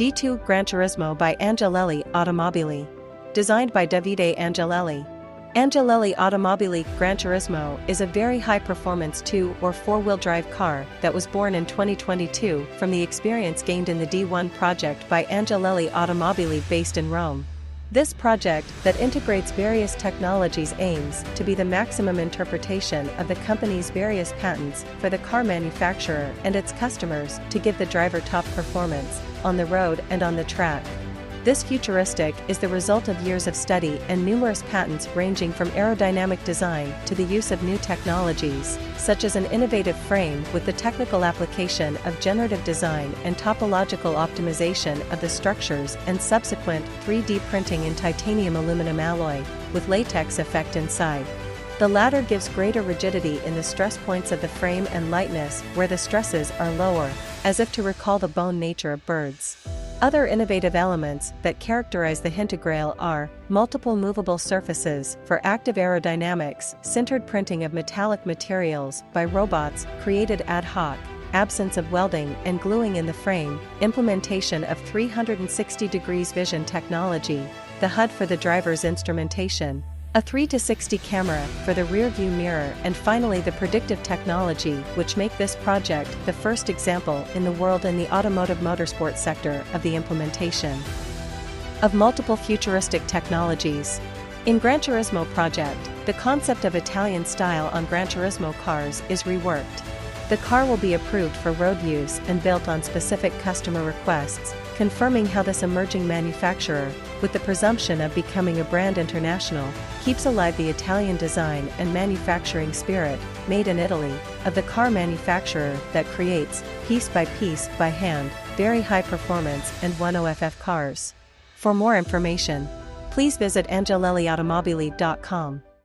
D2 Granturismo by Angelelli Automobili. Designed by Davide Angelelli. Angelelli Automobili Granturismo is a very high-performance 2- or 4-wheel drive car that was born in 2022 from the experience gained in the D1 project by Angelelli Automobili based in Rome. This project that integrates various technologies aims to be the maximum interpretation of the company's various patents for the car manufacturer and its customers to give the driver top performance on the road and on the track. This futuristic is the result of years of study and numerous patents ranging from aerodynamic design to the use of new technologies, such as an innovative frame with the technical application of generative design and topological optimization of the structures and subsequent 3D printing in titanium aluminum alloy, with latex effect inside. The latter gives greater rigidity in the stress points of the frame and lightness where the stresses are lower, as if to recall the bone nature of birds. Other innovative elements that characterize the Hintergrail are multiple movable surfaces for active aerodynamics, sintered printing of metallic materials by robots created ad hoc, absence of welding and gluing in the frame, implementation of 360 degrees vision technology, the HUD for the driver's instrumentation, a 360 camera for the rear view mirror, and finally the predictive technology which make this project the first example in the world in the automotive motorsport sector of the implementation of multiple futuristic technologies. In Granturismo project, the concept of Italian style on Granturismo cars is reworked. The car will be approved for road use and built on specific customer requests, confirming how this emerging manufacturer, with the presumption of becoming a brand international, keeps alive the Italian design and manufacturing spirit, made in Italy, of the car manufacturer that creates, piece by hand, very high performance and 1OFF cars. For more information, please visit angelelliautomobili.com.